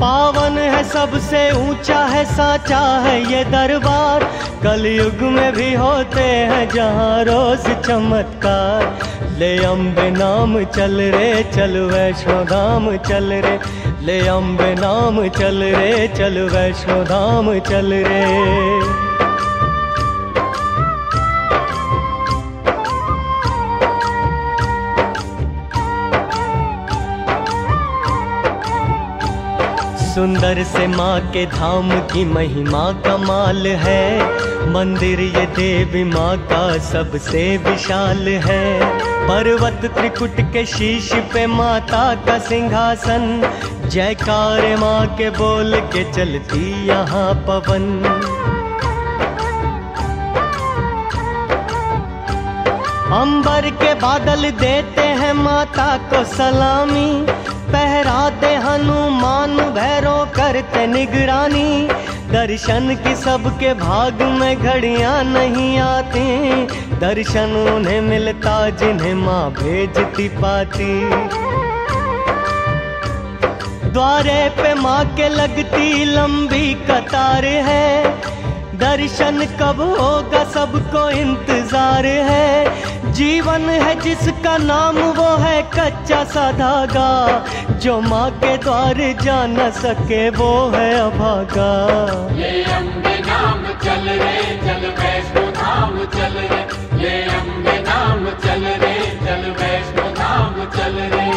पावन है सबसे ऊंचा है साचा है ये दरबार। कलयुग में भी होते हैं जहाँ रोज चमत्कार। ले अम्बे नाम चल रे चल वैष्णो धाम चल रे, ले अम्बे नाम चल रे चल वैष्णो धाम चल रे। सुंदर से माँ के धाम की महिमा कमाल है। मंदिर ये देवी माँ का सबसे विशाल है। पर्वत त्रिकुट के शीश पे माता का सिंहासन। जयकार माँ के बोल के चलती यहाँ पवन। अंबर के बादल देते हैं माता को सलामी। पहराते हनुमान भैरव करते निगरानी। दर्शन की सबके भाग में घड़ियां नहीं आती। दर्शन उन्हें मिलता जिन्हें माँ भेजती पाती। द्वारे पे माँ के लगती लंबी कतार है। दर्शन कब होगा सबको इंतजार है। जीवन है जिसका नाम वो है कच्चा सा धागा। जो माँ के द्वार जा न सके वो है अभागा। ले अम्बे नाम चल रे चल वैष्णो धाम चल रे, ले अम्बे नाम चल रे चल वैष्णो धाम चल रे।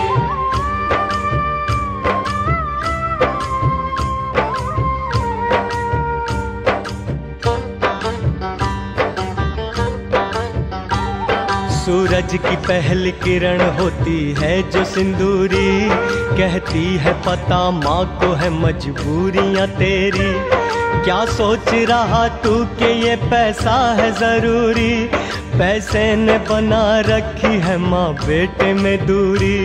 सूरज की पहली किरण होती है जो सिंदूरी। कहती है पता माँ को है मजबूरियाँ तेरी। क्या सोच रहा तू कि ये पैसा है जरूरी। पैसे ने बना रखी है माँ बेटे में दूरी।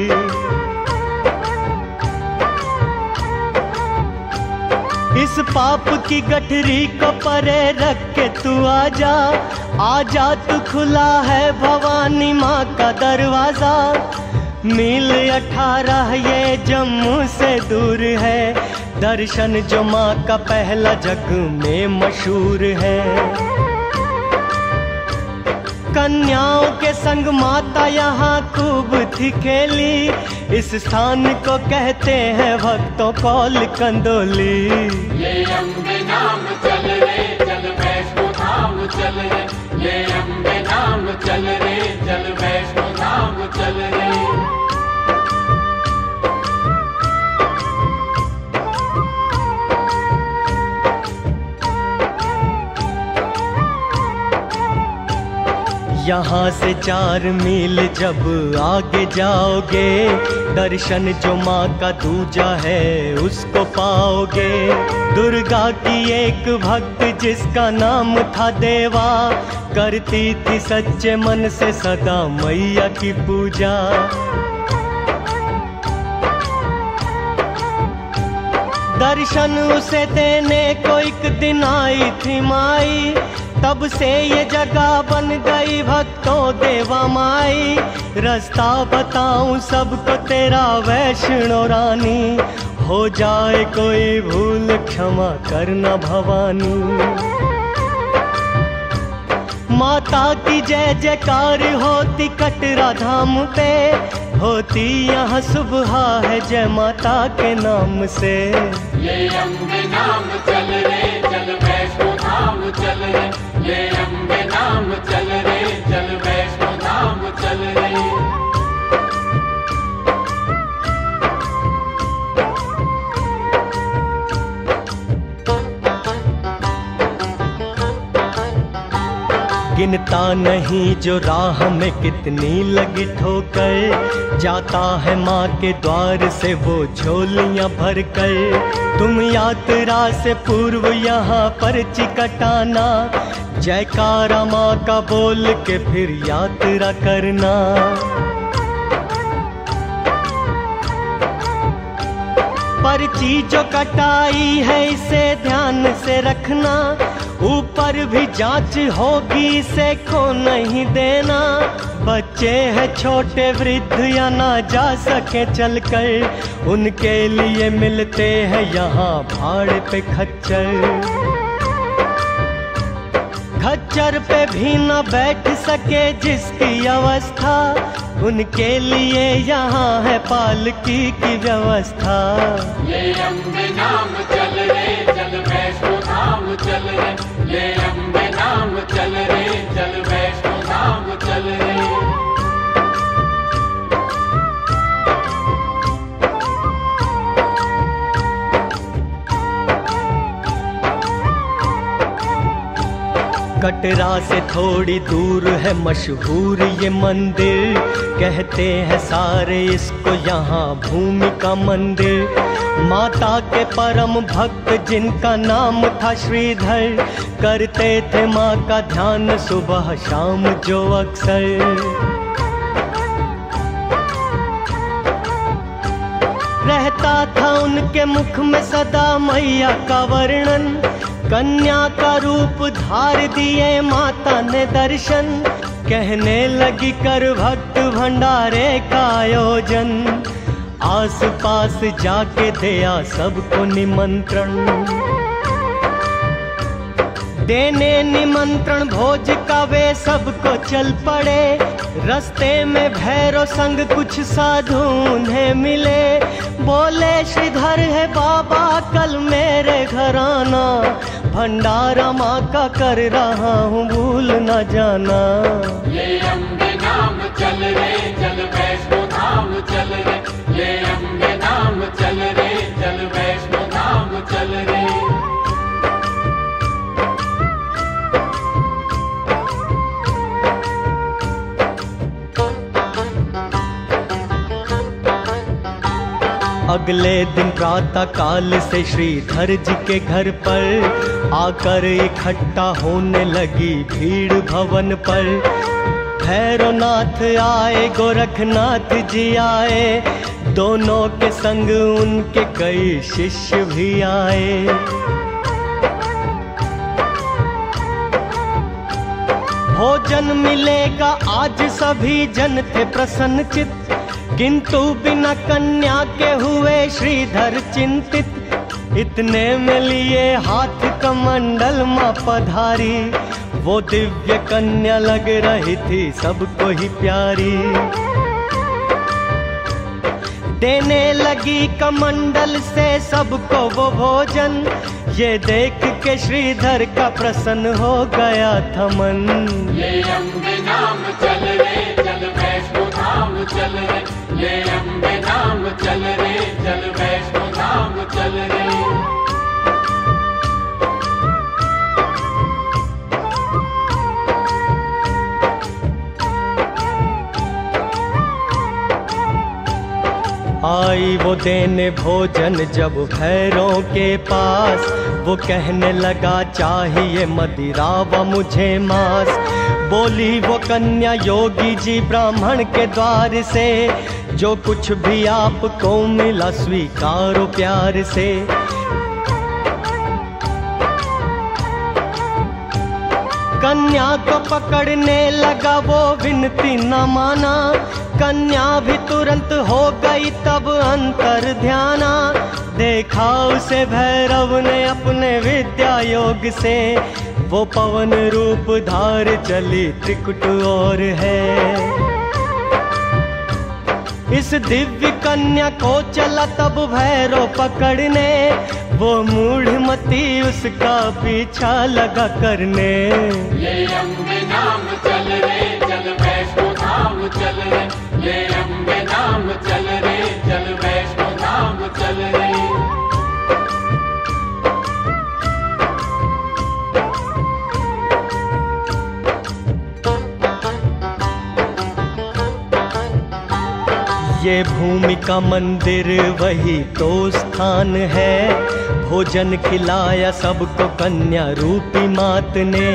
इस पाप की गठरी को परे रख के तू आजा। आजा तू खुला है भवानी माँ का दरवाजा। मील 18 ये जम्मू से दूर है। दर्शन जो माँ का पहला जग में मशहूर है। कन्याओं के संग माता यहाँ खूब थी खेली। इस स्थान को कहते हैं भक्तों कौल कंदोली। ले अम्बे नाम चल रे चल वैष्णो धाम चल रे, ले अम्बे नाम चल रे चल वैष्णो धाम चल रे। यहाँ से 4 मील जब आगे जाओगे। दर्शन जो माँ का दूजा है उसको पाओगे। दुर्गा की एक भक्त जिसका नाम था देवा। करती थी सच्चे मन से सदा मैया की पूजा। दर्शन उसे देने को एक दिन आई थी माई। तब से ये जगह बन गई भक्तों देवा माई। रास्ता बताऊं सबको तेरा वैष्णो रानी। हो जाए कोई भूल क्षमा करना भवानी। माता की जय जयकार होती कटरा धाम पे। होती यहाँ सुबह है जय माता के नाम से। ले अम्बे नाम चल रे चल वैष्णो धाम चल रे, ले अम्बे नाम चल रे चल वैष्णो धाम चल रे। गिनता नहीं जो राह में कितनी लगी ठोकर। जाता है माँ के द्वार से वो झोलियाँ भर कर। तुम यात्रा से पूर्व यहाँ पर्ची कटाना। जयकारा माँ का बोल के फिर यात्रा करना। पर्ची जो कटाई है इसे ध्यान से रखना। ऊपर भी जांच होगी इसे खो नहीं देना। बच्चे हैं छोटे वृद्ध या ना जा सके चलकर, उनके लिए मिलते हैं यहाँ भाड़े पे खच्चर। खच्चर पे भी न बैठ सके जिसकी अवस्था, उनके लिए यहाँ है पालकी की व्यवस्था। ले अम्बे नाम चल रे चल वैष्णो धाम चल रे, ले अम्बे नाम चल रे चल वैष्णो धाम चल रे। कटरा से थोड़ी दूर है मशहूर ये मंदिर, कहते हैं सारे इसको यहाँ भूमिका मंदिर। माता के परम भक्त जिनका नाम था श्रीधर, करते थे माँ का ध्यान सुबह शाम जो अक्सर। रहता था उनके मुख में सदा मैया का वर्णन, कन्या का रूप धार दिए माता ने दर्शन। कहने लगी कर भक्त भंडारे का आयोजन, आस पास जाके दिया सबको निमंत्रण। देने निमंत्रण भोज का वे सबको चल पड़े, रास्ते में भैरव संग कुछ साधु उन्हें मिले। बोले श्रीधर है बाबा कल मेरे घर आना, भंडारा माँ का कर रहा हूँ भूल न जाना। ले अम्बे नाम चल रे चल वैष्णो धाम चल रे, ले अम्बे नाम चल रे चल वैष्णो धाम चल रे। अगले दिन प्रातः काल से श्रीधर जी के घर पर आकर इकट्ठा होने लगी भीड़ भवन पर। भैरवनाथ आए गोरखनाथ जी आए, दोनों के संग उनके कई शिष्य भी आए। भोजन मिलेगा आज सभी जन थे प्रसन्नचित, किंतु बिना कन्या के हुए श्रीधर चिंतित। इतने में लिए हाथ कमंडल माँ पधारी, वो दिव्य कन्या लग रही थी सबको ही प्यारी। देने लगी कमंडल से सबको वो भोजन, ये देख के श्रीधर का प्रसन्न हो गया था मन। ले अम्बे नाम चल रे चल वैष्णो धाम चल रे, ले अम्बे नाम चल रे चल वैष्णो धाम चल रे। आई वो देने भोजन जब भैरों के पास, वो कहने लगा चाहिए मदिरा व मुझे मांस। बोली वो कन्या योगी जी ब्राह्मण के द्वार से, जो कुछ भी आपको मिला स्वीकारो प्यार से। कन्या को पकड़ने लगा वो विनती न माना, कन्या भी तुरंत हो गई तब अंतर ध्याना। देखा उसे भैरव ने अपने विद्या योग से, वो पवन रूप धार चली त्रिकुट और है। इस दिव्य कन्या को चला तब भैरव पकड़ने, वो मूढ़मती उसका पीछा लगा करने। ले अम्बे नाम चल रे चल वैष्णो धाम चल रे, ले अम्बे नाम चल रे चल वैष्णो धाम चल रे। ये भूमि का मंदिर वही तो स्थान है, भोजन खिलाया सबको कन्या रूपी मात ने।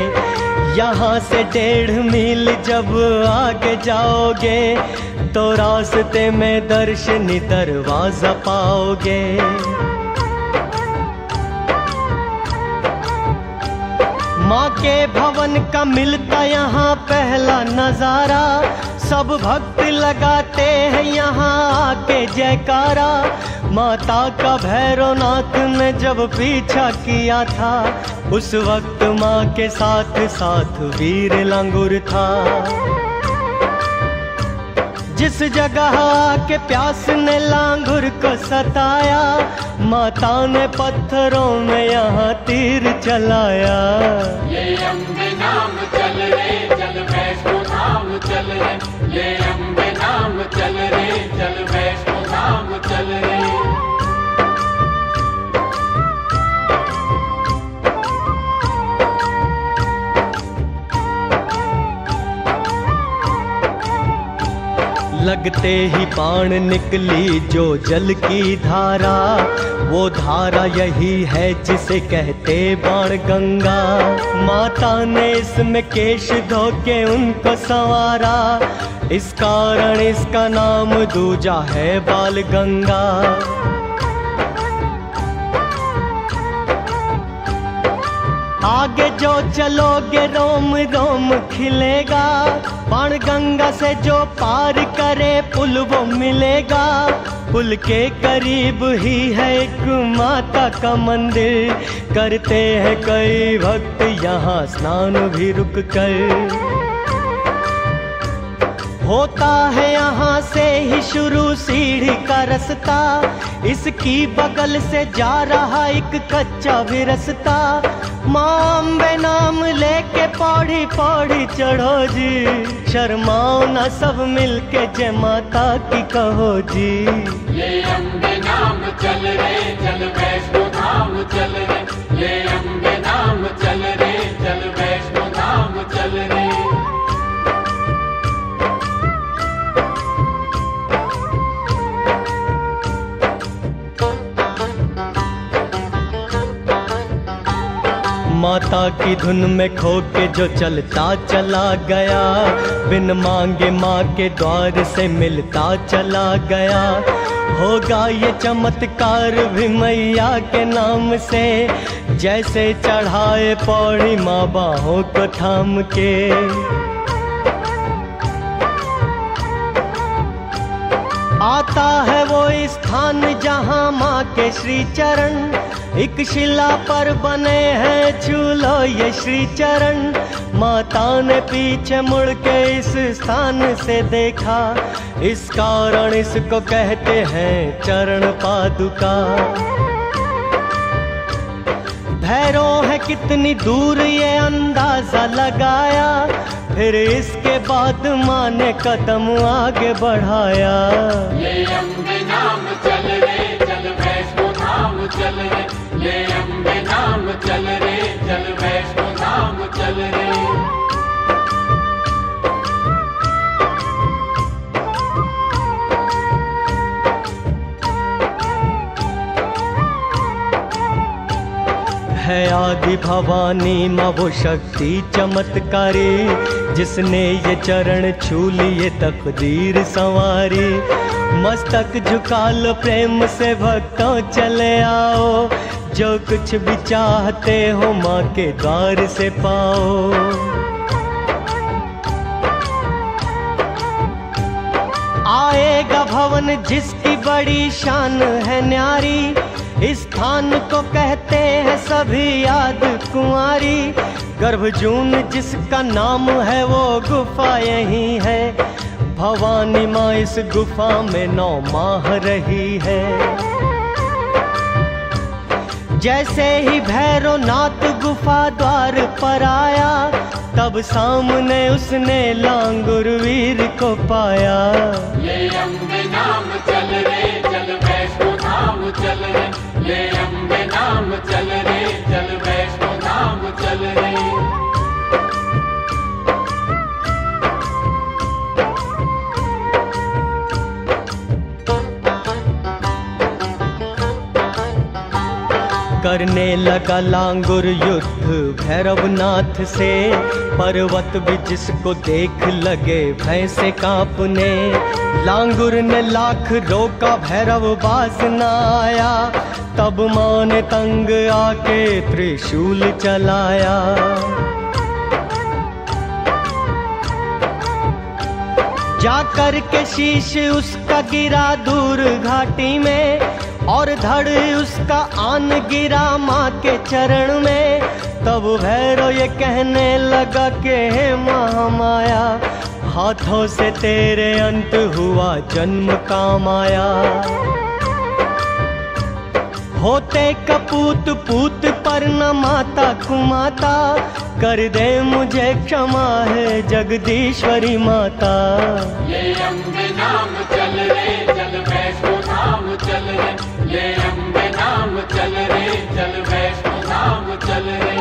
यहाँ से 1.5 मील जब आगे जाओगे, तो रास्ते में दर्शनी दरवाजा पाओगे। माँ के भवन का मिलता यहाँ पहला नजारा, सब भक्त लगाते हैं यहाँ आके जयकारा। माता का भैरवनाथ ने जब पीछा किया था, उस वक्त माँ के साथ साथ वीर लांगुर था। जिस जगह आके प्यास ने लांगुर को सताया, माता ने पत्थरों में यहाँ तीर चलाया। ये अम्बे नाम चल रे चल वैष्णो धाम चल रे, ये अम्बे नाम चल रे चल वैष्णो धाम चल रे। लगते ही बाण निकली जो जल की धारा, वो धारा यही है जिसे कहते बाण गंगा। माता ने इसमें केश धो के उनको संवारा, इस कारण इसका नाम दूजा है बाल गंगा। आगे जो चलोगे रोम रोम खिलेगा, बाण गंगा से जो पार करे पुल वो मिलेगा। पुल के करीब ही है एक माता का मंदिर, करते हैं कई भक्त यहाँ स्नान भी रुक कर। होता है यहाँ से ही शुरू सीढ़ी का रास्ता, इसकी बगल से जा रहा एक कच्चा भी रास्ता। माँ अम्बे नाम लेके पौड़ी पौड़ी चढ़ो जी, शर्माओ ना सब मिलके जय माता की कहो जी। ये अम्बे नाम चल रे चल वैष्णो धाम चल रे, ये अम्बे नाम चल रे चल वैष्णो धाम चल रे। माता की धुन में खो के जो चलता चला गया, बिन मांगे माँ के द्वार से मिलता चला गया। होगा ये चमत्कार भी मैया के नाम से, जैसे चढ़ाए पौड़ी माँ बाहों को थाम के। आता है वो स्थान जहाँ माँ के श्री चरण, एक शिला पर बने हैं छू लो ये श्री चरण। माता ने पीछे मुड़ के इस स्थान से देखा, इस कारण इसको कहते हैं चरण पादुका। भैरव है कितनी दूर ये अंदाजा लगाया, फिर इसके बाद माँ ने कदम आगे बढ़ाया। ये अम्बे नाम चल रे चल वैष्णो धाम चल रे, ये अम्बे नाम चल रे चल वैष्णो धाम चल रे। है आदि भवानी माँ वो शक्ति चमत्कारी, जिसने ये चरण छू लिए तकदीर संवारी। मस्तक झुका लो प्रेम से भक्तों चले आओ, जो कुछ भी चाहते हो माँ के द्वार से पाओ। आएगा भवन जिसकी बड़ी शान है न्यारी, इस स्थान को कहते हैं सभी याद कुंवारी। गर्भजून जिसका नाम है वो गुफा यही है, भवानी माँ इस गुफा में 9 माह रही है। जैसे ही भैरवनाथ गुफा द्वार पर आया, तब सामने उसने लांगुर वीर को पाया। ये अम्बे नाम चल रे चल वैष्णो धाम चल रे, ये अम्बे नाम चल रे चल वैष्णो धाम चल रे। करने लगा लांगुर युद्ध भैरवनाथ से, पर्वत भी जिसको देख लगे भय से कांपने। लांगुर ने लाख रोका भैरव बाज न आया, तब माँ ने तंग आके त्रिशूल चलाया। जाकर के शीश उसका गिरा दूर घाटी में, और धड़ उसका आन गिरा माँ के चरण में। तब भैरव ये कहने लगा कि हे महामाया, हाथों से तेरे अंत हुआ जन्म का माया। होते कपूत पूत पर न माता कुमाता, कर दे मुझे क्षमा है जगदीश्वरी माता। ले अम्बे नाम चल रे चल वैष्णो धाम चल रे, ले अम्बे नाम चल रे चल वैष्णो धाम चल रे।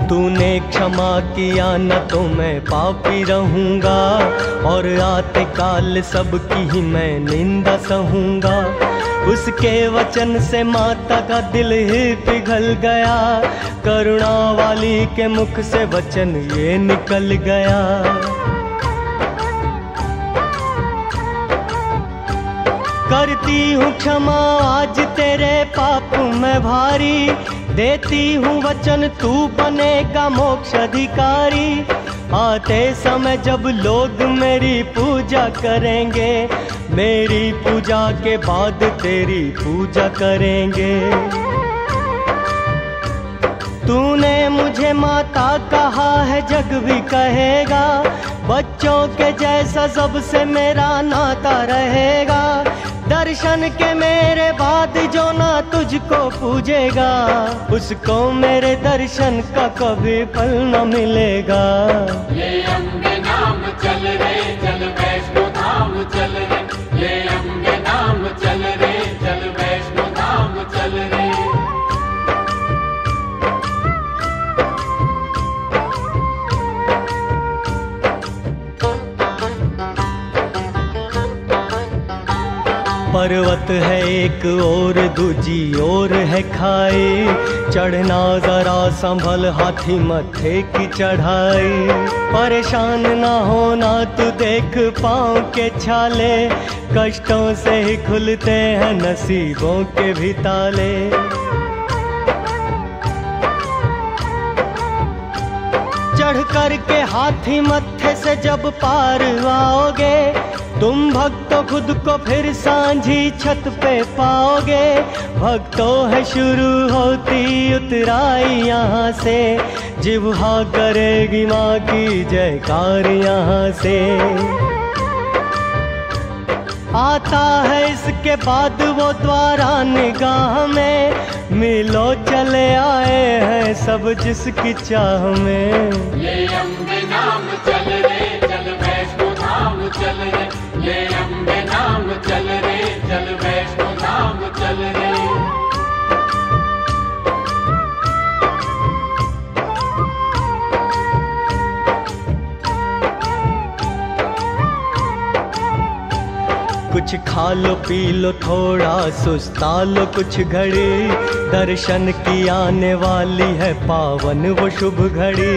तूने क्षमा किया न तो मैं पापी रहूँगा, और आते काल सबकी ही मैं निंदा सहूँगा। उसके वचन से माता का दिल ही पिघल गया, करुणा वाली के मुख से वचन ये निकल गया। करती हूँ क्षमा आज तेरे पाप में भारी, देती हूँ वचन तू बनेगा मोक्ष अधिकारी। आते समय जब लोग मेरी पूजा करेंगे, मेरी पूजा के बाद तेरी पूजा करेंगे। तूने मुझे माता कहा है जग भी कहेगा, बच्चों के जैसा सबसे मेरा नाता रहेगा। दर्शन के मेरे बाद जो ना तुझको पूजेगा, उसको मेरे दर्शन का कभी फल न मिलेगा। ले अम्बे नाम चल रे चल वैष्णो धाम चल रे, ले अम्बे नाम चल रे चल वैष्णो धाम चल रे। पर्वत है एक और दूजी ओर है खाई, चढ़ना जरा संभल हाथी मत्थे की चढ़ाई। परेशान ना होना तू देख पाँव के छाले, कष्टों से ही खुलते हैं नसीबों के भी ताले। चढ़ कर के हाथी मत्थे से जब पार आओगे, तुम भक्तों खुद को फिर सांझी छत पे पाओगे। भक्तों है शुरू होती उतराई यहाँ से, जिह्वा करेगी माँ की जयकार यहाँ से। आता है इसके बाद वो द्वारा निगाह में, मिलो चले आए हैं सब जिसकी चाह में। ले अम्बे नाम चल रे चल वैष्णो धाम चल रे, ले अम्बे नाम चल रे चल वैष्णो धाम चल रे। कुछ खा लो पी लो थोड़ा सुस्ता लो कुछ घड़ी, दर्शन की आने वाली है पावन वो शुभ घड़ी।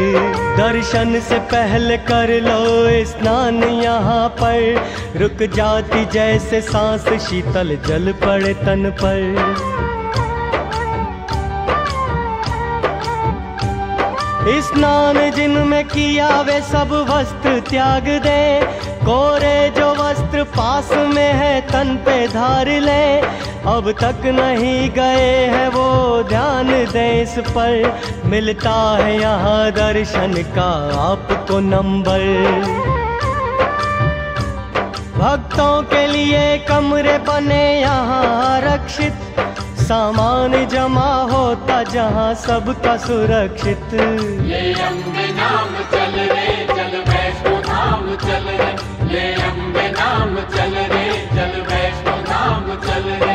दर्शन से पहले कर लो स्नान यहाँ पर, रुक जाती जैसे सांस शीतल जल पड़े तन पर। स्नान जिनमें किया वे सब वस्त्र त्याग दे, कोरे जो वस्त्र पास में है तन पे धार ले। अब तक नहीं गए हैं वो ध्यान दें इस पर, मिलता है यहाँ दर्शन का आपको नंबर। भक्तों के लिए कमरे बने यहाँ आरक्षित, सामान जमा होता जहाँ सबका सुरक्षित। ले अम्बे नाम चल रे चल वैष्णो धाम चल रे, ले अम्बे नाम चल रे चल वैष्णो धाम चल रे।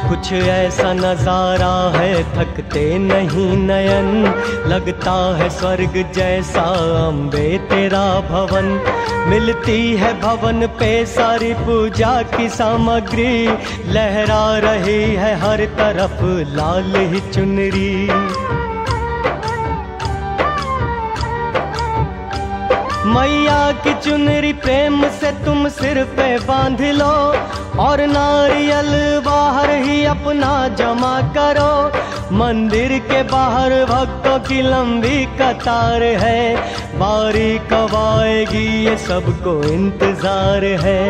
कुछ ऐसा नजारा है थकते नहीं नयन, लगता है स्वर्ग जैसा अम्बे तेरा भवन। मिलती है भवन पे सारी पूजा की सामग्री, लहरा रही है हर तरफ लाल ही चुनरी। मैया की चुनरी प्रेम से तुम सिर पे बांध लो और नारियल बाहर ही अपना जमा करो। मंदिर के बाहर भक्तों की लंबी कतार है, बारी कब आएगी ये सबको इंतजार है।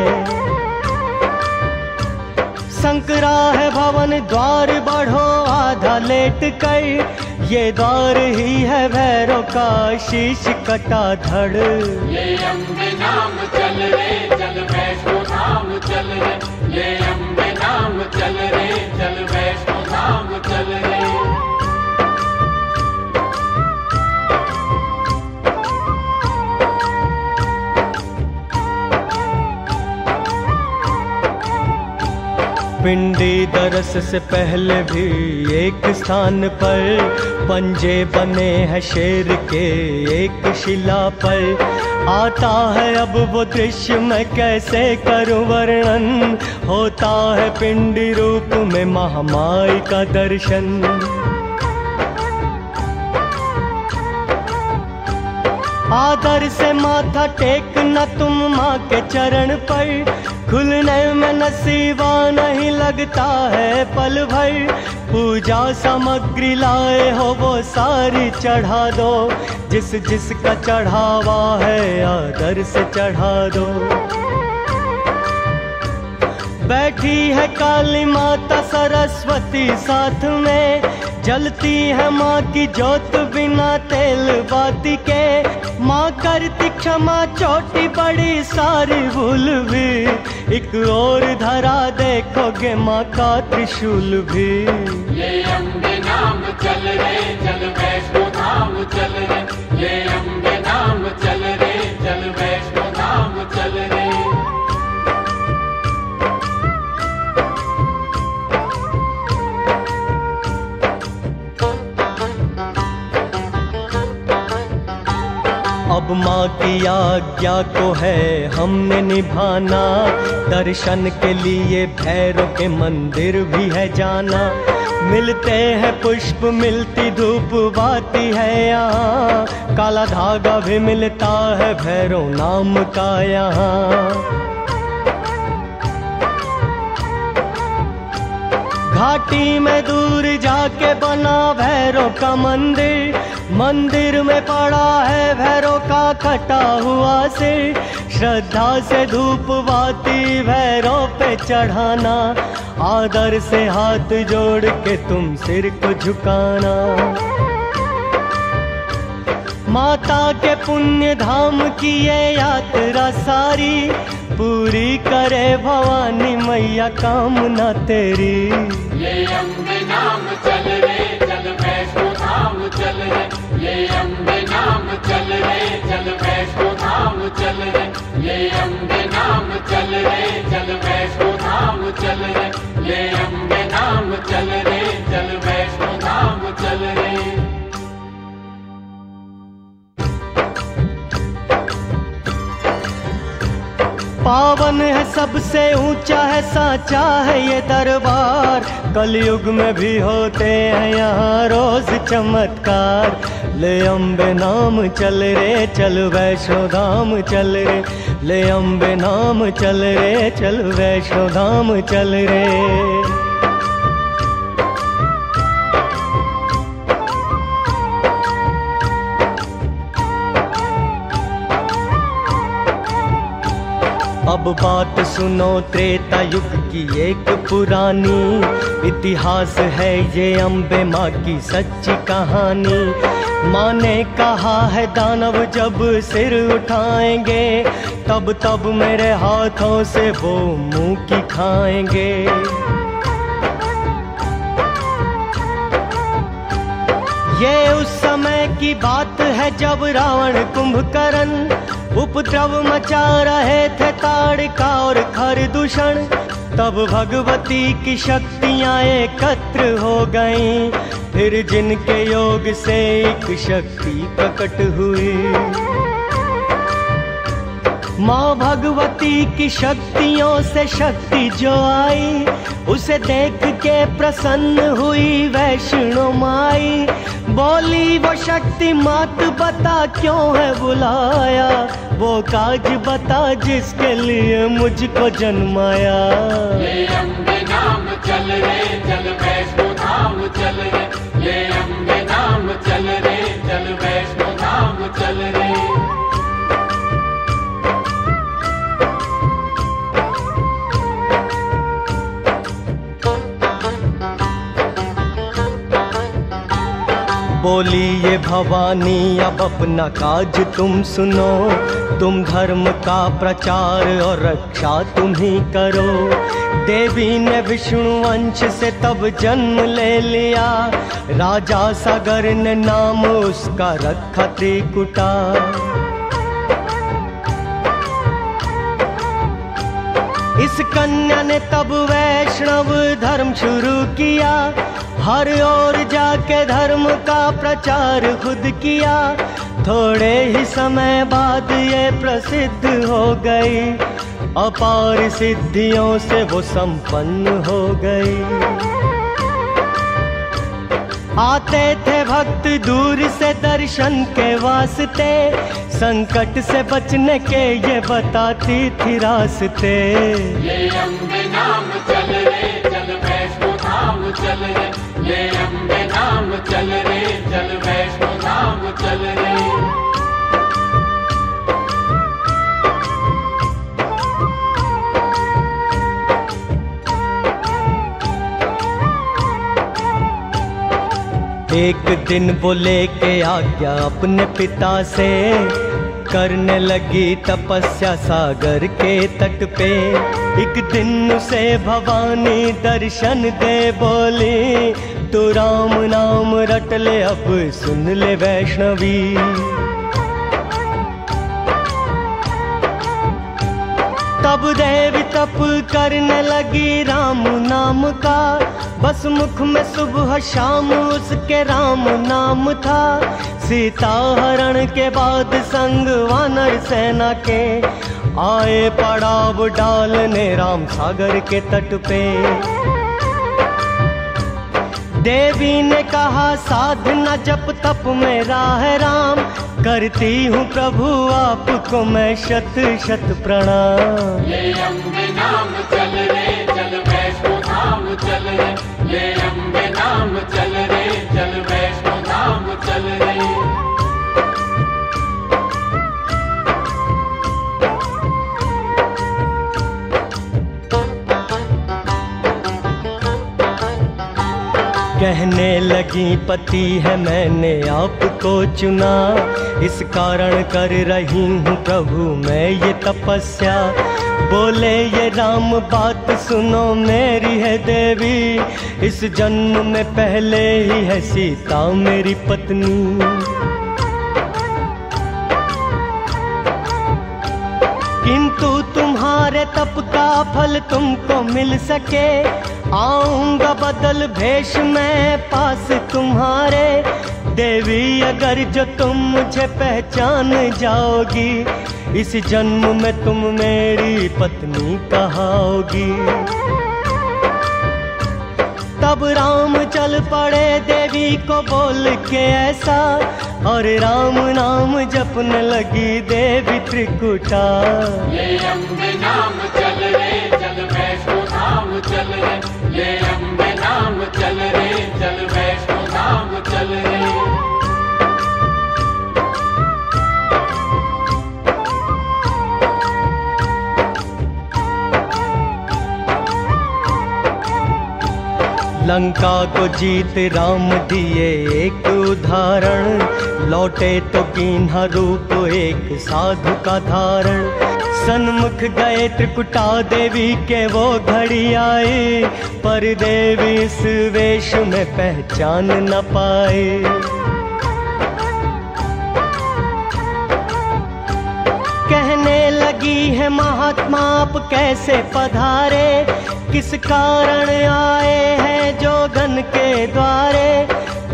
संकरा है भवन द्वार बढ़ो आधा लेट कर, ये द्वार ही है भैरव का शीश कटा धड़। ले अम्बे नाम चल रे चल वैष्णो धाम चल रे, ले अम्बे नाम चल रे चल वैष्णो धाम चल रे। पिंडी दरस से पहले भी एक स्थान पर पंजे बने हैं शेर के एक शिला पर। आता है अब वो दृश्य मैं कैसे करूं वर्णन, होता है पिंडी रूप में महामाई का दर्शन। आदर से माथा टेकना तुम माँ के चरण पर, खुलने में नसीबा नहीं लगता है पल भर। पूजा सामग्री लाए हो वो सारी चढ़ा दो, जिस जिसका चढ़ावा है आदर से चढ़ा दो। बैठी है काली माता सरस्वती साथ में, जलती है माँ की जोत बिना तेल बाती के। माँ करती क्षमा छोटी बड़ी सारी भूल भी, एक और धरा देखोगे माँ का त्रिशूल भी। ले अम्बे नाम चल रे चल वैष्णो धाम चल रे, ले अम्बे नाम चल रे चल वैष्णो धाम चल रे। अब माँ की आज्ञा को है हमने निभाना, दर्शन के लिए भैरव के मंदिर भी है जाना। मिलते हैं पुष्प मिलती धूप बाती है यहाँ, काला धागा भी मिलता है भैरव नाम का यहाँ। घाटी में दूर जाके बना भैरव का मंदिर, मंदिर में पड़ा है भैरव का कटा हुआ सिर। श्रद्धा से धूप बाती भैरव पे चढ़ाना, आदर से हाथ जोड़ के तुम सिर को झुकाना। माता के पुण्य धाम की ये यात्रा सारी, पूरी करे भवानी मैया कामना तेरी। ले अम्बे नाम चल रे चल वैष्णो धाम चल रे, ले अम्बे नाम चल रे चल वैष्णो धाम चल रे, ले अम्बे नाम चल रे चल वैष्णो धाम चल रे, ले अम्बे नाम चल रे चल वैष्णो धाम चल रे। पावन है सबसे ऊंचा है साचा है ये दरबार, कलयुग में भी होते हैं यहाँ रोज चमत्कार। ले अम्बे नाम चल रे चल वैष्णो धाम चल रे, ले अम्बे नाम चल रे चल वैष्णो धाम चल रे। अब बात सुनो त्रेता युग की एक पुरानी, इतिहास है ये अम्बे माँ की सच्ची कहानी। माँ ने कहा है दानव जब सिर उठाएंगे, तब तब मेरे हाथों से वो मुंह की खाएंगे। ये उस समय की बात है जब रावण कुंभकर्ण उपद्रव मचा रहे थे ताड़का और खरदूषण। तब भगवती की शक्तियाँ एकत्र हो गईं, फिर जिनके योग से एक शक्ति प्रकट हुई। माँ भगवती की शक्तियों से शक्ति जो आई, उसे देख के प्रसन्न हुई वैष्णो माई। बोली वो शक्ति सती मात बता क्यों है बुलाया, वो काज बता जिसके लिए मुझको जन्माया। ले अम्बे नाम चल रे चल वैष्णो धाम चल रे, ले अम्बे नाम चल रे चल वैष्णो धाम चल रे। बोली ये भवानी अब अपना काज तुम सुनो, तुम धर्म का प्रचार और रक्षा तुम ही करो। देवी ने विष्णु वंश से तब जन्म ले लिया, राजा सागर ने नाम उसका रखा त्रिकुटा। इस कन्या ने तब वैष्णव धर्म शुरू किया, हर ओर जाके धर्म का प्रचार खुद किया। थोड़े ही समय बाद ये प्रसिद्ध हो गई, अपार सिद्धियों से वो संपन्न हो गई। आते थे भक्त दूर से दर्शन के वास्ते, संकट से बचने के ये बताती थी रास्ते। ले अम्बे नाम चल रे चल वैष्णो धाम चल रे, ले अम्बे नाम चल रे चल वैष्णो धाम चल रे। एक दिन वो लेके आज्ञा अपने पिता से, करने लगी तपस्या सागर के तट पे। एक दिन उसे भवानी दर्शन दे बोली, तू राम नाम रट ले अब सुन ले वैष्णवी। तब देवी तप करने लगी राम नाम का, बस मुख में सुबह शाम उसके राम नाम था। सीता हरण के बाद संग वानर सेना के, आए पड़ाव डालने राम सागर के तट पे। देवी ने कहा साधना जप तप मेरा है राम, करती हूँ प्रभु आपको मैं शत शत प्रणाम। ले अम्बे नाम चल रे चल वैष्णो धाम चल रे, ले अम्बे नाम चल रे चल वैष्णो धाम चल रे। कहने लगी पति है मैंने आपको चुना, इस कारण कर रही हूँ प्रभु मैं ये तपस्या। बोले ये राम बात सुनो मेरी है देवी, इस जन्म में पहले ही है सीता मेरी पत्नी। किंतु तुम्हारे तप का फल तुमको मिल सके, आऊंगा बदल भेष में पास तुम्हारे। देवी अगर जो तुम मुझे पहचान जाओगी, इस जन्म में तुम मेरी पत्नी कहाओगी। तब राम चल पड़े देवी को बोल के ऐसा, और राम नाम जपने लगी देवी त्रिकुटा। ले अम्बे नाम चल रे चल वैष्णो धाम चल रे, ले अम्बे नाम चल रे चल वैष्णो धाम चल रे। लंका को जीत राम दिए एक उदाहरण, लौटे तो कीन्हा रूप एक साधु का धारण। सन्मुख गए त्रिकुटा देवी के वो घड़ी आई, पर देवी इस वेश में पहचान न पाए। कहने लगी है महात्मा आप कैसे पधारे, किस कारण आए हैं जोगन के द्वारे।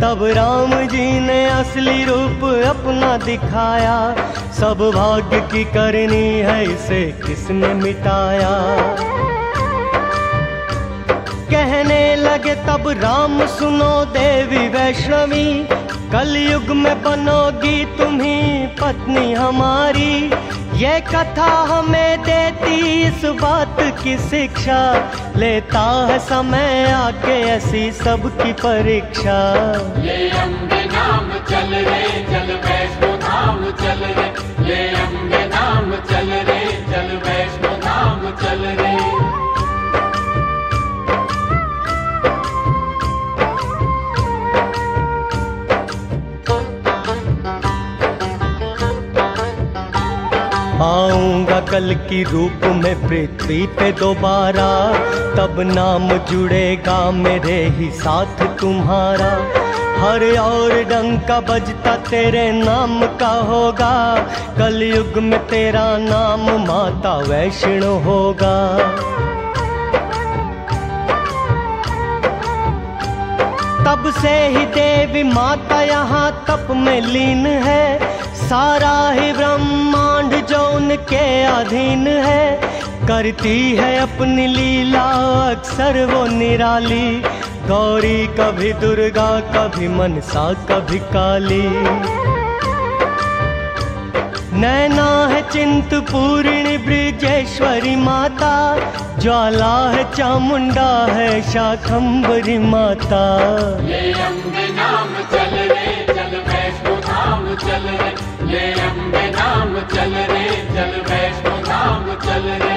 तब राम जी ने असली रूप अपना दिखाया, सब भाग्य की करनी है इसे किसने मिटाया। कहने लगे तब राम सुनो देवी वैष्णवी, कलयुग में बनोगी तुम्ही पत्नी हमारी। ये कथा हमें देती इस बात की शिक्षा, लेता है समय आके ऐसी सबकी परीक्षा। ये अम्बे नाम चल रे चल वैष्णो धाम चल रे, ये अम्बे नाम चल रे चल वैष्णो धाम चल रे। आऊंगा कल की रूप में पृथ्वी पे दोबारा, तब नाम जुड़ेगा मेरे ही साथ तुम्हारा। हर और डंका बजता तेरे नाम का होगा, कलयुग में तेरा नाम माता वैष्णो होगा। तब से ही देवी माता यहाँ तप में लीन है, सारा ही ब्रह्मांड जो उनके अधीन है। करती है अपनी लीला अक्सर वो निराली, गौरी कभी दुर्गा कभी मनसा कभी काली। नैना है चिंतपूर्णी ब्रजेश्वरी माता, ज्वाला है चामुंडा है शाकंभरी माता। ये अम्बे नाम चल रे चल वैष्णो धाम चल रे, ये अम्बे नाम चल रे चल वैष्णो धाम चल रे।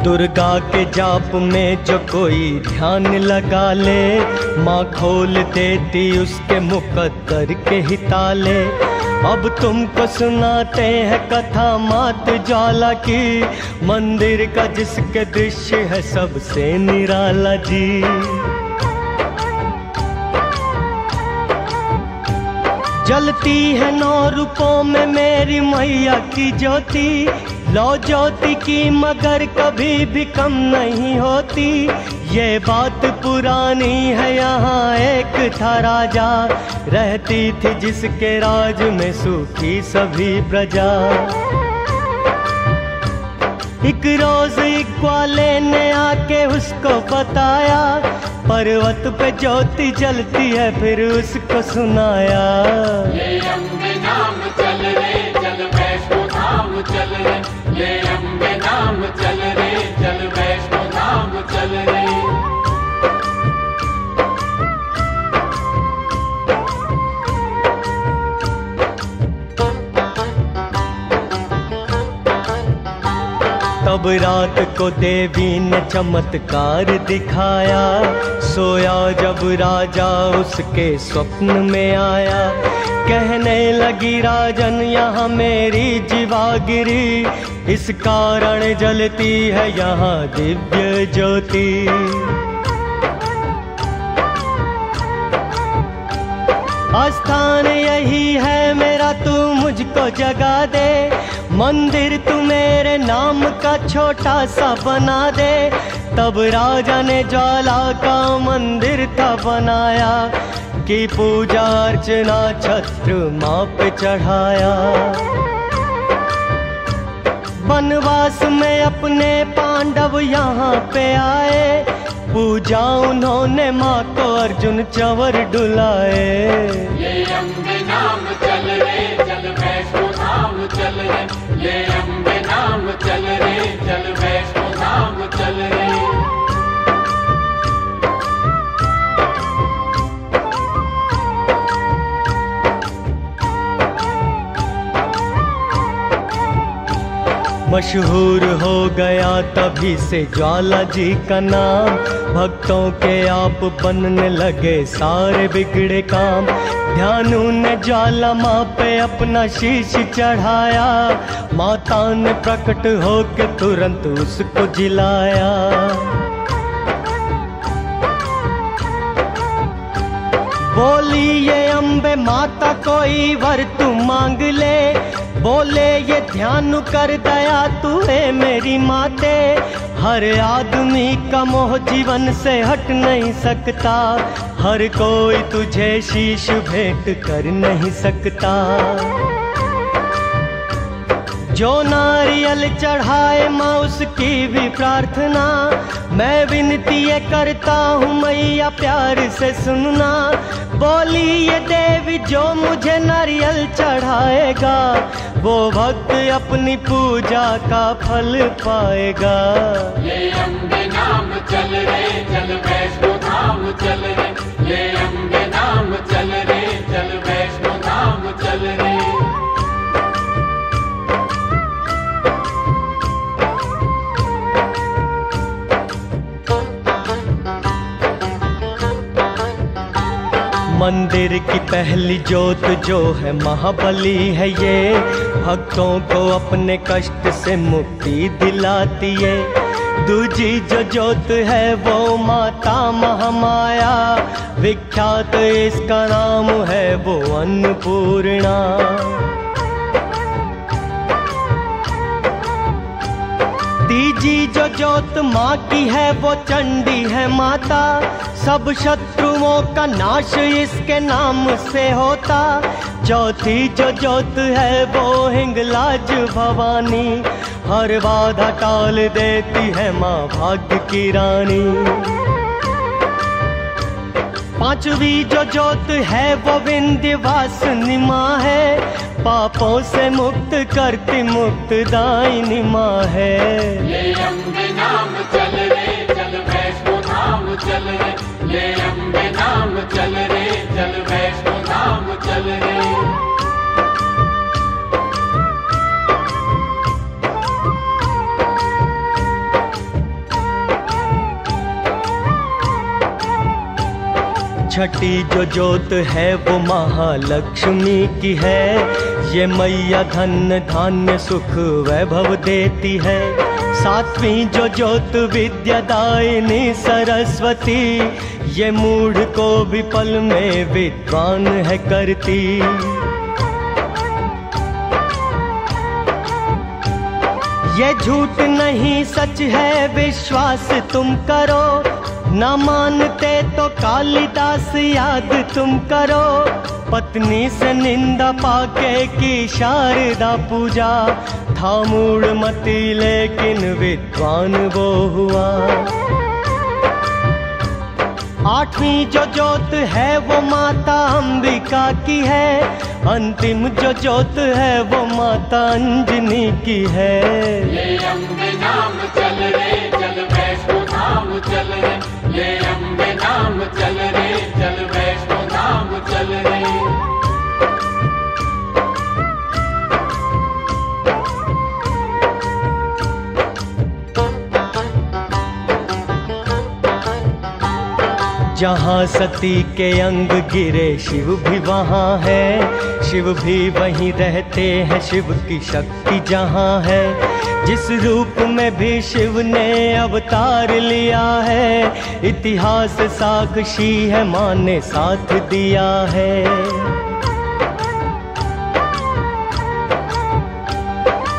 दुर्गा के जाप में जो कोई ध्यान लगा ले, माँ खोल देती उसके मुकद्दर के ही ताले। अब तुमको सुनाते हैं कथा मात ज्वाला की, मंदिर का जिसके दृश्य है सबसे निराला जी। जलती है 9 रूपों में मेरी मैया की ज्योति, लो ज्योति की मगर कभी भी कम नहीं होती। ये बात पुरानी है, यहाँ एक था राजा, रहती थी जिसके राज में सुखी सभी प्रजा। एक रोज एक ग्वाले ने आके उसको बताया, पर्वत पे ज्योति जलती है फिर उसको सुनाया। ये अम्बे नाम चल रे चल वैष्णो धाम चल रे, ये अम्बे नाम चल रे चल वैष्णो धाम चल रे। तब रात को देवी ने चमत्कार दिखाया, सोया जब राजा उसके स्वप्न में आया। कहने लगी राजन यहाँ मेरी जीवा गिरी, इस कारण जलती है यहाँ दिव्य ज्योति। आस्थान यही है मेरा, तू मुझको जगा दे, मंदिर तू मेरे नाम का छोटा सा बना दे। तब राजा ने ज्वाला का मंदिर था बनाया, की पूजा अर्चना छत्र माँ पे चढ़ाया। वनवास में अपने पांडव यहाँ पे आए, पूजा उन्होंने माँ को अर्जुन चंवर डुलाए। ये अम्बे नाम चल रे चल वैष्णो धाम चल रे, ये अम्बे नाम चल रे चल वैष्णो धाम चल रे। मशहूर हो गया तभी से ज्वाला जी का नाम, भक्तों के आप बनने लगे सारे बिगड़े काम। ध्यानु ने ज्वाला माँ पे अपना शीश चढ़ाया, माता ने प्रकट होके तुरंत उसको जिलाया। बोली ये अम्बे माता कोई वर तू मांग ले, बोले ये ध्यान कर दया तू है मेरी माते। हर आदमी का मोह जीवन से हट नहीं सकता, हर कोई तुझे शीश भेंट कर नहीं सकता। जो नारियल चढ़ाए माँ उसकी भी प्रार्थना। मैं विनती ये करता हूँ मैया प्यार से सुनना। बोली ये देवी जो मुझे नारियल चढ़ाएगा वो भक्त अपनी पूजा का फल पाएगा। ये अम्बे नाम चल रे चल वैष्णो धाम चल रे। ये अम्बे नाम चल रे चल वैष्णो धाम चल रे। मंदिर की पहली जोत जो है महाबली है ये, भक्तों को अपने कष्ट से मुक्ति दिलाती है। दूजी जो जोत है वो माता महामाया, विख्यात इसका नाम है वो अन्नपूर्णा। तीजी जो जोत माँ की है वो चंडी है माता, सब शत्रुओं का नाश इसके नाम से होता। चौथी जो जोत है वो हिंगलाज भवानी, हर बाधा टाल देती है माँ भाग्य की रानी। पांचवी जो जोत है वो विंध्यवासिनी माँ है, पापों से मुक्त करती मुक्तदायिनी माँ है। ये अम्बे नाम चल रे चल वैष्णो धाम चल रे। ये अम्बे नाम चल रे चल वैष्णो धाम चल रे। छठी जो जोत है वो महालक्ष्मी की है, ये मैया धन धान्य सुख वैभव देती है। सातवीं जो जोत विद्यादायिनी सरस्वती, ये मूढ़ को भी पल में विद्वान है करती। ये झूठ नहीं सच है विश्वास तुम करो, न मानते तो कालिदास याद तुम करो। पत्नी से निंदा पाके की शारदा पूजा, था मूढ़मती लेकिन विद्वान वो हुआ। आठवीं जो जोत है वो माता अंबिका की है, अंतिम जो जोत है वो माता अंजनी की है। ये अम्बे नाम चल रे चल वैष्णो धाम चल रे। ये अम्बे नाम चल रे चल वैष्णो धाम चल रे। जहाँ सती के अंग गिरे शिव भी वहाँ है, शिव भी वहीं रहते हैं, शिव की शक्ति जहाँ है। जिस रूप में भी शिव ने अवतार लिया है, इतिहास साक्षी है माँ ने साथ दिया है।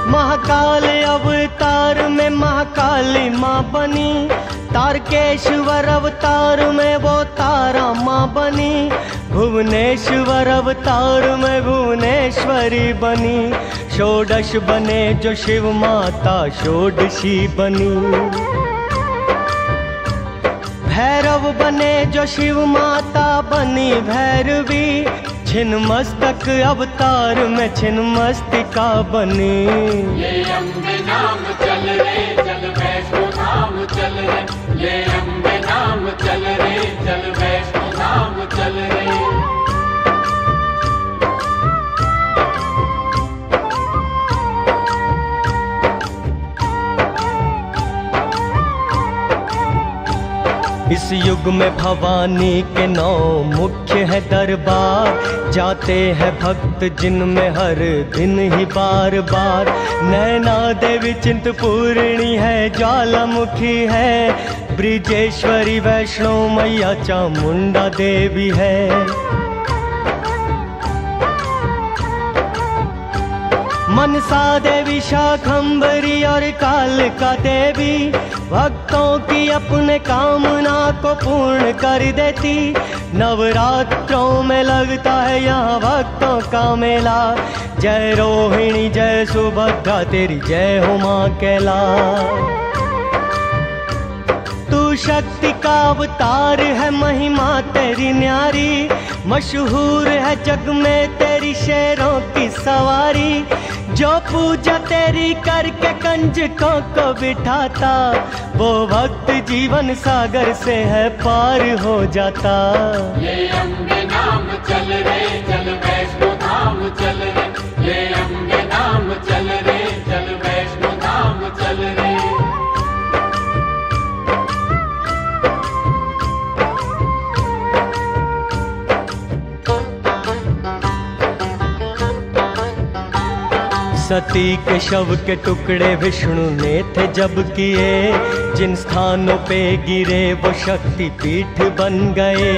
महाकाल अवतार में महाकाली माँ बनी, तारकेश्वर अवतार में वो तारा माँ बनी, भुवनेश्वर अवतार में भुवनेश्वरी बनी। षोडश बने जो शिव माता षोडशी बनी, भैरव बने जो शिव माता बनी भैरवी। छिन्नमस्तक अवतार में छिन्नमस्तिका बनी। ये अम्बे नाम चल रे चल वैष्णो धाम चल रे। ये अम्बे नाम चल रे चल वैष्णो धाम चल रे। इस युग में भवानी के 9 मुख्य है दरबार, जाते हैं भक्त जिनमें हर दिन ही बार बार। नैना देवी चिंतपूर्णी है, ज्वालामुखी है, ब्रिजेश्वरी वैष्णो मैया चामुंडा देवी है। मनसा देवी शाकंभरी और कालिका देवी, भक्तों की अपने कामना को पूर्ण कर देती। नवरात्रों में लगता है यहाँ भक्तों का मेला, जय रोहिणी जय सुभद्रा तेरी जय हो माँ कैलाश। तू शक्ति का अवतार है, महिमा तेरी न्यारी, मशहूर है जग में तेरी शेरों की सवारी। जो पूजा तेरी करके कंजकों को बिठाता, वो भक्त जीवन सागर से है पार हो जाता। ये अम्बे नाम चल रे चल वैष्णो धाम चल रे, ये अम्बे नाम चल रे चल वैष्णो धाम चल रे। सती के शव के टुकड़े विष्णु ने थे जब किए, जिन स्थानों पे गिरे वो शक्ति पीठ बन गए।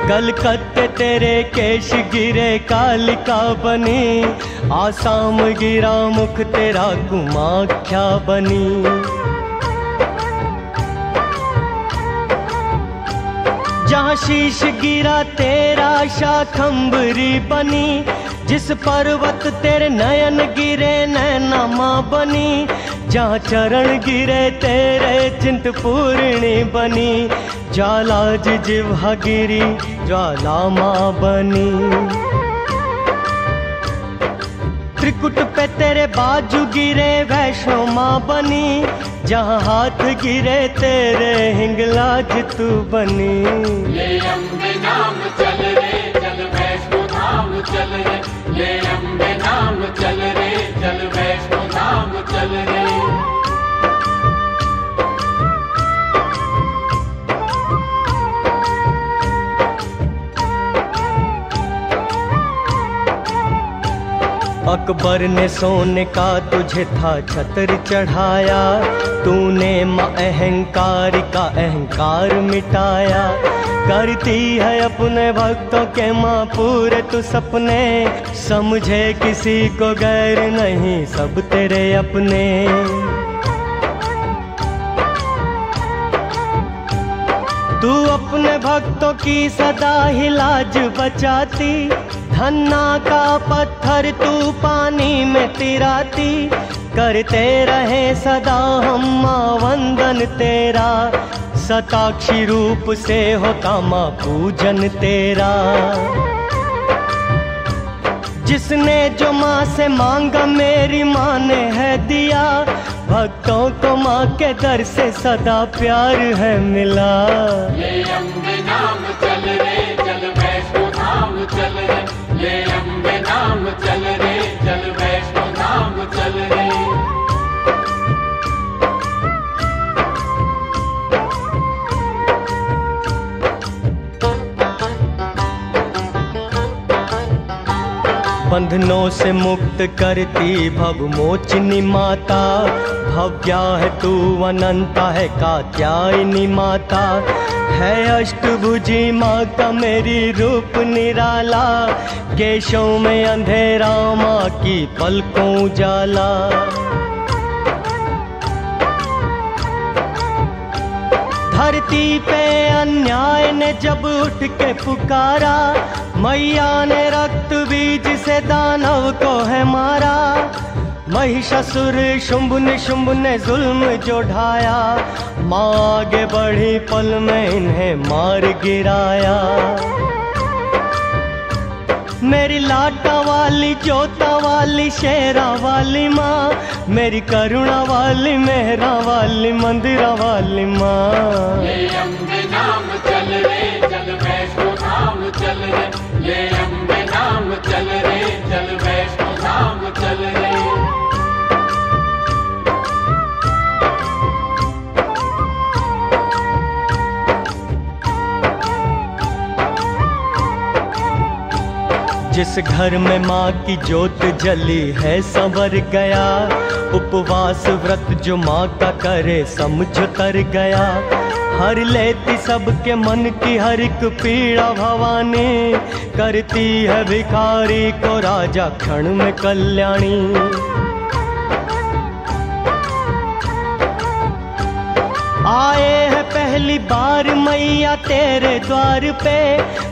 कलकत्ते तेरे केश गिरे कालिका बनी, आसाम गिरा मुख तेरा कुमाख्या बनी। जहाँ शीश गिरा तेरा शाखंभरी बनी, जिस पर्वत तेरे नयन गिरे नैना माँ बनी। जहाँ चरण गिरे तेरे चिंतपूर्णी बनी, ज्वालाज जिह्वा गिरी ज्वाला माँ बनी। त्रिकुट पे तेरे बाजू गिरे वैष्णो माँ बनी, जहाँ हाथ गिरे तेरे हिंगलाज तू बनी। ये अम्बे नाम चल रे चल वैष्णो धाम चल रे, ये अम्बे नाम चल रे चल वैष्णो धाम चल रे। अकबर ने सोने का तुझे था छत्र चढ़ाया, तूने माँ अहंकार का अहंकार मिटाया। करती है अपने भक्तों के माँ पूरे तू सपने, समझे किसी को गैर नहीं सब तेरे अपने। तू अपने भक्तों की सदा ही लाज बचाती, धन्ना का पत्थर तू पानी में तिराती। करते रहे सदा हम माँ वंदन तेरा, सताक्षी रूप से होता माँ पूजन तेरा। जिसने जो माँ से मांगा मेरी माँ ने है दिया, भक्तों को माँ के दर से सदा प्यार है मिला। ये अम्बे नाम चल रे चल वैष्णो धाम चल रे, ये अम्बे नाम चल रे चल वैष्णो धाम चल रे। बंधनों से मुक्त करती भव मोचनी माता, भव्या है तू अनंता है कात्यायनी माता। है अष्टभुजी माँ का मेरी रूप निराला, केशों में अंधेरा माँ की पलकों उजाला। धरती पे अन्याय ने जब उठ के पुकारा, मैया ने रक्त बीज से दानव को है मारा। महिषासुर शुंभ ने जुल्म जो ढाया, माँ आगे बढ़ी पल में इन्हें मार गिराया। मेरी लाटा वाली जोता वाली शेरा वाली माँ, मेरी करुणा वाली मेहरा वाली मंदिरा वाली माँ। ये अम्बे नाम चल रे चल वैष्णो धाम चल रे, ये अम्बे नाम चल रे चल वैष्णो धाम चल रे। जिस घर में माँ की ज्योत जली है संवर गया, उपवास व्रत जो माँ का करे समझ तर गया। हर लेती सबके मन की हर एक पीड़ा भवानी, करती है भिखारी को राजा क्षण में कल्याणी। आए हैं पहले पहली बार मैया तेरे द्वार पे,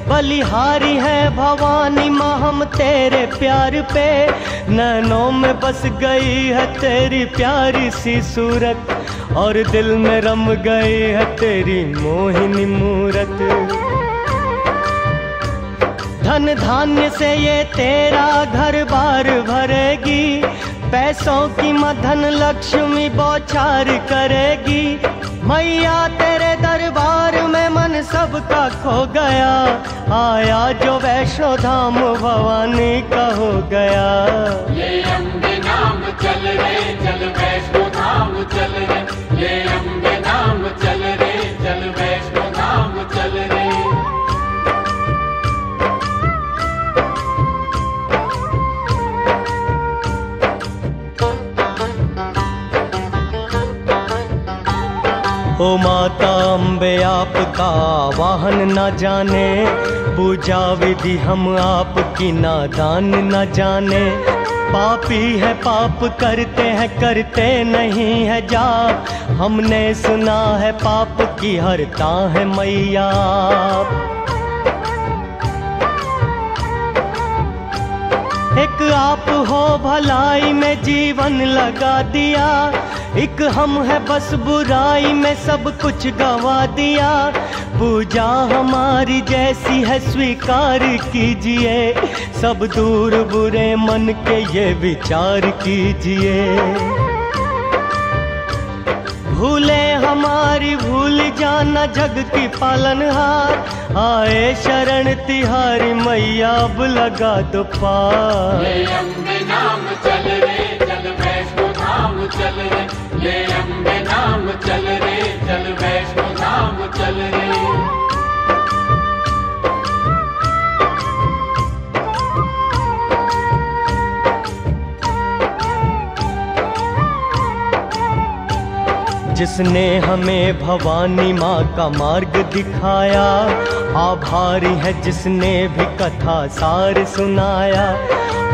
बलिहारी है भवानी माँ हम तेरे प्यार पे। नैनों में बस गई है तेरी प्यारी सी सूरत, और दिल में रम गई है तेरी मोहिनी मूरत। धन धान्य से ये तेरा घर बार भरेगी, पैसों की मधन लक्ष्मी बौछार करेगी। मैया तेरे दरबार में मन सबका खो गया, आया जो वैष्णो धाम भवानी का हो गया। ये अम्बे नाम चल रे चल वैष्णो धाम चल रे, ये अम्बे नाम चल रे चल वैष्णो धाम चल रे। ओ माता अम्बे आपका वाहन न जाने, पूजा विधि हम आपकी नादान न जाने। पापी है पाप करते नहीं है जा, हमने सुना है पाप की हरता है मैया। एक आप हो भलाई में जीवन लगा दिया, एक हम है बस बुराई में सब कुछ गवा दिया। पूजा हमारी जैसी है स्वीकार कीजिए, सब दूर बुरे मन के ये विचार कीजिए। भूले हमारी भूल जाना जग की पालनहार, आए शरण तिहारी मैया अब लगा दो पार। ये अम्बे नाम चल रे चल वैष्णो धाम चल रे, ये अम्बे नाम चल रे चल वैष्णो धाम चल रे। जिसने हमें भवानी माँ का मार्ग दिखाया, आभारी है जिसने भी कथा सार सुनाया।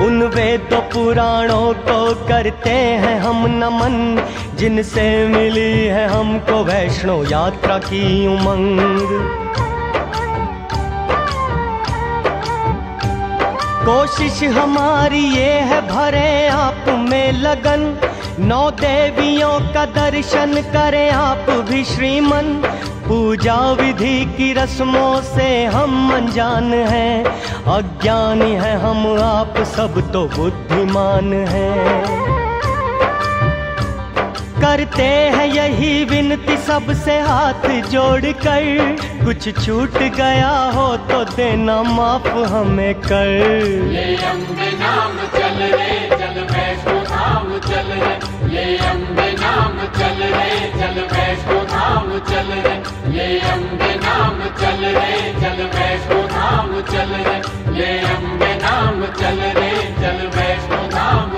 उन वेदों पुराणों को करते हैं हम नमन, जिनसे मिली है हमको वैष्णो यात्रा की उमंग। कोशिश हमारी ये है भरे आप में लगन, 9 देवियों का दर्शन करें आप भी श्रीमन। पूजा विधि की रस्मों से हम अनजान हैं, अज्ञानी है हम आप सब तो बुद्धिमान हैं। करते हैं यही विनती सबसे हाथ जोड़कर, कुछ छूट गया हो तो देना माफ हमें कर। ये अम्बे नाम चल रे चल वैष्णो धाम चल रे, ये अम्बे नाम चल रे चल वैष्णो धाम चल रे, ये अम्बे नाम चल रे चल वैष्णो धाम चल रे, ये अम्बे नाम चल रे चल वैष्णो धाम